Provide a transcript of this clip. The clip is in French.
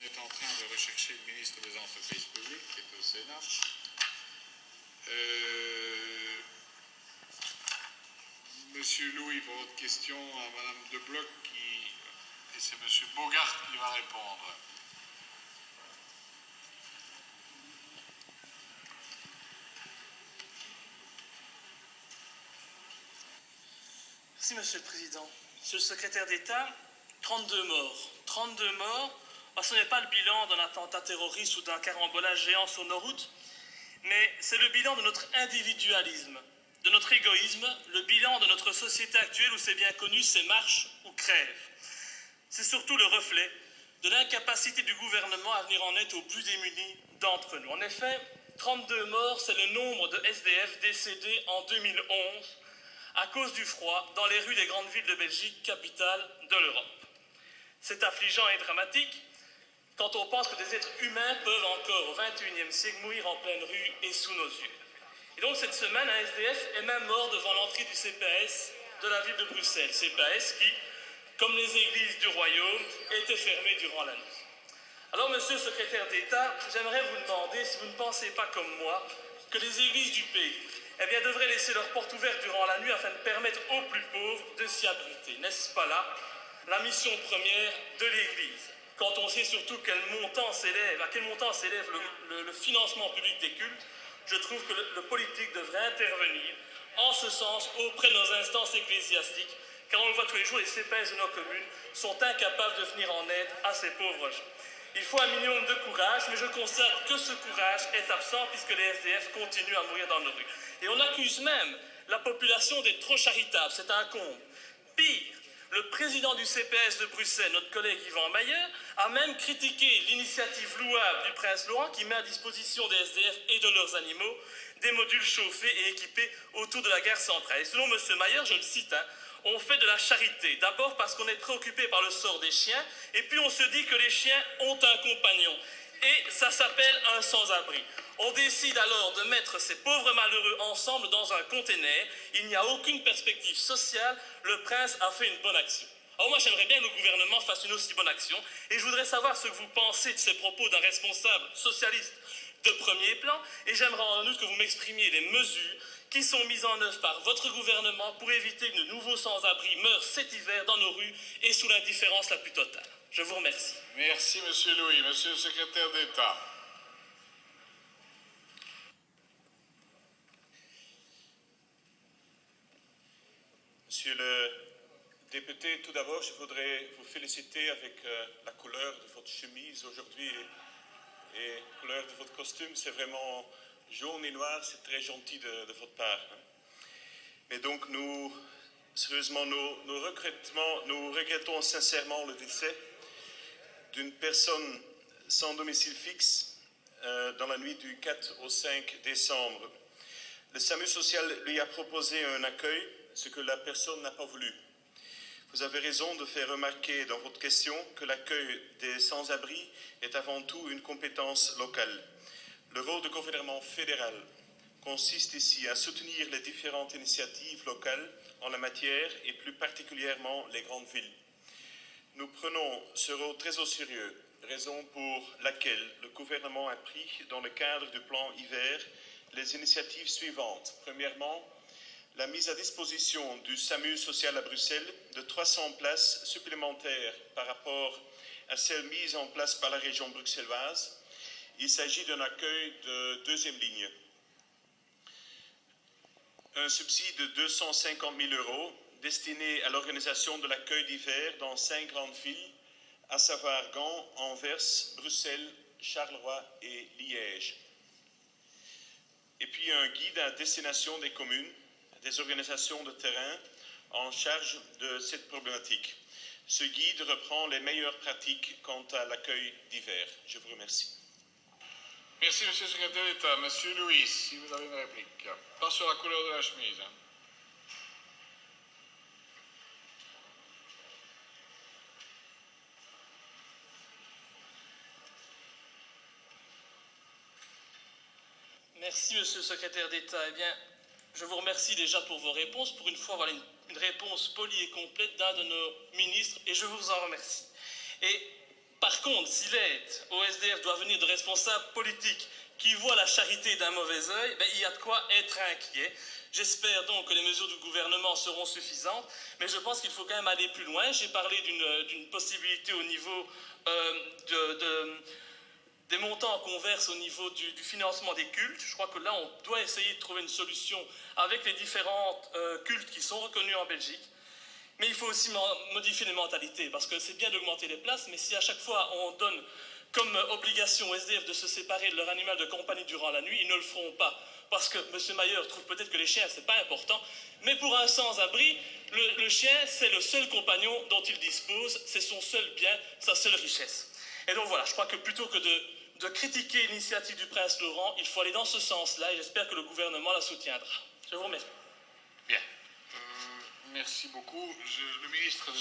est en train de rechercher le ministre des Entreprises publiques, qui est au Sénat. Monsieur Louis, pour votre question à Madame De Bloch, et c'est Monsieur Bogart qui va répondre. Merci, Monsieur le Président. Monsieur le Secrétaire d'État, 32 morts. 32 morts, ce n'est pas le bilan d'un attentat terroriste ou d'un carambolage géant sur nos routes, mais c'est le bilan de notre individualisme, de notre égoïsme, le bilan de notre société actuelle où c'est bien connu, c'est marche ou crève. C'est surtout le reflet de l'incapacité du gouvernement à venir en aide aux plus démunis d'entre nous. En effet, 32 morts, c'est le nombre de SDF décédés en 2011 à cause du froid dans les rues des grandes villes de Belgique, capitale de l'Europe. C'est affligeant et dramatique quand on pense que des êtres humains peuvent encore au XXIe siècle mourir en pleine rue et sous nos yeux. Et donc cette semaine, un SDF est même mort devant l'entrée du CPAS de la ville de Bruxelles. CPAS qui, comme les églises du royaume, était fermé durant la nuit. Alors, monsieur le secrétaire d'État, j'aimerais vous demander si vous ne pensez pas comme moi que les églises du pays devraient laisser leurs portes ouvertes durant la nuit afin de permettre aux plus pauvres de s'y abriter. N'est-ce pas là la mission première de l'Église? Quand on sait surtout à quel montant s'élève le financement public des cultes, je trouve que le politique devrait intervenir en ce sens auprès de nos instances ecclésiastiques, car on le voit tous les jours, les CPS de nos communes sont incapables de venir en aide à ces pauvres gens. Il faut un minimum de courage, mais je constate que ce courage est absent puisque les SDF continuent à mourir dans nos rues. Et on accuse même la population d'être trop charitable, c'est un comble. Pire, le président du CPS de Bruxelles, notre collègue Yvan Mayer, a même critiqué l'initiative louable du prince Laurent qui met à disposition des SDF et de leurs animaux des modules chauffés et équipés autour de la gare centrale. Et selon M. Mayer, je le cite, on fait de la charité, d'abord parce qu'on est préoccupé par le sort des chiens, et puis on se dit que les chiens ont un compagnon. Et ça s'appelle un sans-abri. On décide alors de mettre ces pauvres malheureux ensemble dans un conteneur. Il n'y a aucune perspective sociale. Le prince a fait une bonne action. Alors moi, j'aimerais bien que le gouvernement fasse une aussi bonne action. Et je voudrais savoir ce que vous pensez de ces propos d'un responsable socialiste de premier plan. Et j'aimerais en outre que vous m'exprimiez les mesures qui sont mises en œuvre par votre gouvernement pour éviter que de nouveaux sans-abri meurent cet hiver dans nos rues et sous l'indifférence la plus totale. Je vous remercie. Merci, Monsieur Louis. Monsieur le secrétaire d'État. Monsieur le député, tout d'abord, je voudrais vous féliciter avec la couleur de votre chemise aujourd'hui et la couleur de votre costume. C'est vraiment jaune et noir, c'est très gentil de votre part. Mais donc, nous regrettons sincèrement le décès d'une personne sans domicile fixe dans la nuit du 4 au 5 décembre. Le SAMU social lui a proposé un accueil, ce que la personne n'a pas voulu. Vous avez raison de faire remarquer dans votre question que l'accueil des sans-abri est avant tout une compétence locale. Le rôle du gouvernement fédéral consiste ici à soutenir les différentes initiatives locales en la matière et plus particulièrement les grandes villes. Nous prenons ce rôle très au sérieux, raison pour laquelle le gouvernement a pris, dans le cadre du plan hiver, les initiatives suivantes. Premièrement, la mise à disposition du SAMU social à Bruxelles de 300 places supplémentaires par rapport à celles mises en place par la région bruxelloise. Il s'agit d'un accueil de deuxième ligne. Un subside de 250 000 € destiné à l'organisation de l'accueil d'hiver dans 5 grandes villes, à savoir Gand, Anvers, Bruxelles, Charleroi et Liège. Et puis un guide à destination des communes, des organisations de terrain en charge de cette problématique. Ce guide reprend les meilleures pratiques quant à l'accueil d'hiver. Je vous remercie. Merci, Monsieur le secrétaire d'État. Monsieur Louis, si vous avez une réplique. Pas sur la couleur de la chemise. Merci, monsieur le secrétaire d'État. Eh bien, je vous remercie déjà pour vos réponses. Pour une fois, voilà une réponse polie et complète d'un de nos ministres, et je vous en remercie. Et Par contre, si l'aide au SDF doit venir de responsables politiques qui voient la charité d'un mauvais œil, il y a de quoi être inquiet. J'espère donc que les mesures du gouvernement seront suffisantes, mais je pense qu'il faut quand même aller plus loin. J'ai parlé d'une possibilité au niveau des montants qu'on verse au niveau du financement des cultes. Je crois que là, on doit essayer de trouver une solution avec les différents cultes qui sont reconnus en Belgique. Mais il faut aussi modifier les mentalités, parce que c'est bien d'augmenter les places, mais si à chaque fois on donne comme obligation aux SDF de se séparer de leur animal de compagnie durant la nuit, ils ne le feront pas. Parce que M. Mayer trouve peut-être que les chiens, c'est pas important, mais pour un sans-abri, le chien, c'est le seul compagnon dont il dispose, c'est son seul bien, sa seule richesse. Et donc voilà, je crois que plutôt que de critiquer l'initiative du prince Laurent, il faut aller dans ce sens-là, et j'espère que le gouvernement la soutiendra. Je vous remercie. Bien. Merci beaucoup. Le ministre